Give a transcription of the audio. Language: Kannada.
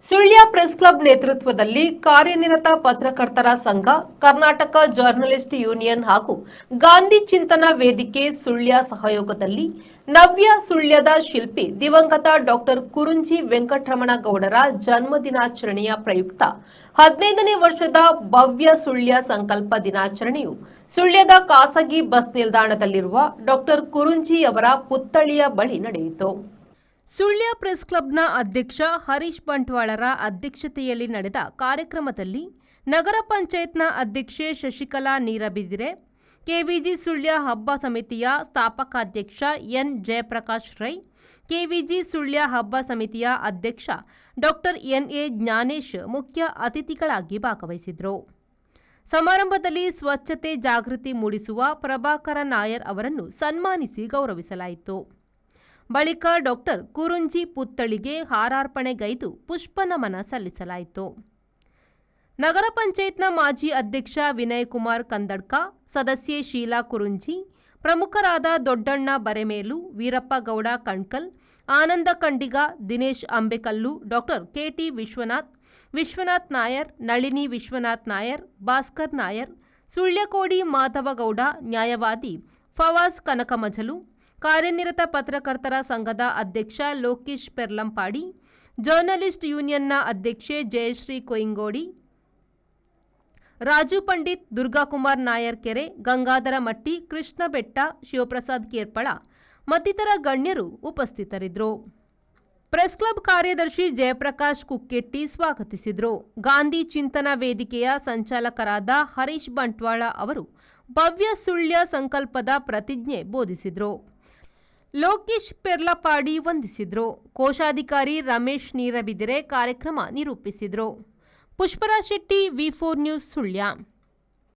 ಸುಳ್ಯ ಪ್ರೆಸ್ ಕ್ಲಬ್ ನೇತೃತ್ವದಲ್ಲಿ ಕಾರ್ಯನಿರತ ಪತ್ರಕರ್ತರ ಸಂಘ, ಕರ್ನಾಟಕ ಜರ್ನಲಿಸ್ಟ್ ಯೂನಿಯನ್ ಹಾಗೂ ಗಾಂಧಿ ಚಿಂತನ ವೇದಿಕೆ ಸುಳ್ಯ ಸಹಯೋಗದಲ್ಲಿ ನವ್ಯ ಸುಳ್ಯದ ಶಿಲ್ಪಿ ದಿವಂಗತ ಡಾಕ್ಟರ್ ಕುರುಂಜಿ ವೆಂಕಟರಮಣ ಗೌಡರ ಜನ್ಮದಿನಾಚರಣೆಯ ಪ್ರಯುಕ್ತ 15ನೇ ವರ್ಷದ ಭವ್ಯ ಸುಳ್ಯ ಸಂಕಲ್ಪ ದಿನಾಚರಣೆಯು ಸುಳ್ಯದ ಖಾಸಗಿ ಬಸ್ ನಿಲ್ದಾಣದಲ್ಲಿರುವ ಡಾಕ್ಟರ್ ಕುರುಂಜಿ ಅವರ ಪುತ್ಥಳಿಯ ಬಳಿ ನಡೆಯಿತು. ಸುಳ್ಯ ಪ್ರೆಸ್ ಕ್ಲಬ್ನ ಅಧ್ಯಕ್ಷ ಹರೀಶ್ ಬಂಟ್ವಾಳರ ಅಧ್ಯಕ್ಷತೆಯಲ್ಲಿ ನಡೆದ ಕಾರ್ಯಕ್ರಮದಲ್ಲಿ ನಗರ ಪಂಚಾಯತ್ನ ಅಧ್ಯಕ್ಷೆ ಶಶಿಕಲಾ ನೀರಬಿದಿರೆ, ಕೆವಿಜಿ ಸುಳ್ಯ ಹಬ್ಬ ಸಮಿತಿಯ ಸ್ಥಾಪಕಾಧ್ಯಕ್ಷ ಎನ್ ಜಯಪ್ರಕಾಶ್ ರೈ, ಕೆವಿಜಿ ಸುಳ್ಯ ಹಬ್ಬ ಸಮಿತಿಯ ಅಧ್ಯಕ್ಷ ಡಾಕ್ಟರ್ ಎನ್ಎ ಜ್ಞಾನೇಶ್ ಮುಖ್ಯ ಅತಿಥಿಗಳಾಗಿ ಭಾಗವಹಿಸಿದರು. ಸಮಾರಂಭದಲ್ಲಿ ಸ್ವಚ್ಛತೆ ಜಾಗೃತಿ ಮೂಡಿಸುವ ಪ್ರಭಾಕರ ನಾಯರ್ ಅವರನ್ನು ಸನ್ಮಾನಿಸಿ ಗೌರವಿಸಲಾಯಿತು. ಬಳಿಕ ಡಾಕ್ಟರ್ ಕುರುಂಜಿ ಪುತ್ಥಳಿಗೆ ಹಾರಾರ್ಪಣೆಗೈದು ಪುಷ್ಪನಮನ ಸಲ್ಲಿಸಲಾಯಿತು. ನಗರ ಪಂಚಾಯತ್ನ ಮಾಜಿ ಅಧ್ಯಕ್ಷ ವಿನಯ್ ಕುಮಾರ್ ಕಂದಡ್ಕ, ಸದಸ್ಯೆ ಶೀಲಾ ಕುರುಂಜಿ, ಪ್ರಮುಖರಾದ ದೊಡ್ಡಣ್ಣ ಬರೆಮೇಲು, ವೀರಪ್ಪ ಗೌಡ ಕಣ್ಕಲ್, ಆನಂದ ಕಂಡಿಗ, ದಿನೇಶ್ ಅಂಬೇಕಲ್ಲು, ಡಾಕ್ಟರ್ ಕೆಟಿ ವಿಶ್ವನಾಥ್ ನಾಯರ್, ನಳಿನಿ ವಿಶ್ವನಾಥ್ ನಾಯರ್, ಭಾಸ್ಕರ್ ನಾಯರ್, ಸುಳ್ಯಕೋಡಿ ಮಾಧವಗೌಡ, ನ್ಯಾಯವಾದಿ ಫವಾಜ್ ಕನಕಮಜಲು, ಕಾರ್ಯನಿರತ ಪತ್ರಕರ್ತರ ಸಂಘದ ಅಧ್ಯಕ್ಷ ಲೋಕೇಶ್ ಪೆರ್ಲಂಪಾಡಿ, ಜರ್ನಲಿಸ್ಟ್ ಯೂನಿಯನ್ನ ಅಧ್ಯಕ್ಷೆ ಜಯಶ್ರೀ ಕೊಯಿಂಗೋಡಿ, ರಾಜು ಪಂಡಿತ್, ದುರ್ಗಾಕುಮಾರ್ ನಾಯರ್ ಕೆರೆ, ಗಂಗಾಧರ ಮಟ್ಟಿ, ಕೃಷ್ಣ ಬೆಟ್ಟ, ಶಿವಪ್ರಸಾದ್ ಕೇರ್ಪಳ ಮತ್ತಿತರ ಗಣ್ಯರು ಉಪಸ್ಥಿತರಿದ್ದರು. ಪ್ರೆಸ್ ಕ್ಲಬ್ ಕಾರ್ಯದರ್ಶಿ ಜಯಪ್ರಕಾಶ್ ಕುಕ್ಕೆಟ್ಟಿ ಸ್ವಾಗತಿಸಿದರು. ಗಾಂಧಿ ಚಿಂತನ ವೇದಿಕೆಯ ಸಂಚಾಲಕರಾದ ಹರೀಶ್ ಬಂಟ್ವಾಳ ಅವರು ಭವ್ಯ ಸುಳ್ಯ ಸಂಕಲ್ಪದ ಪ್ರತಿಜ್ಞೆ ಬೋಧಿಸಿದರು. ಲೋಕೇಶ್ ಪೆರ್ಲಪಾಡಿ ವಂದಿಸಿದರು. ಕೋಶಾಧಿಕಾರಿ ರಮೇಶ್ ನೀರಬಿದಿರೆ ಕಾರ್ಯಕ್ರಮ ನಿರೂಪಿಸಿದರು. ಪುಷ್ಪರಾಜ್ ಶೆಟ್ಟಿ, ವಿ4 ನ್ಯೂಸ್, ಸುಳ್ಯ.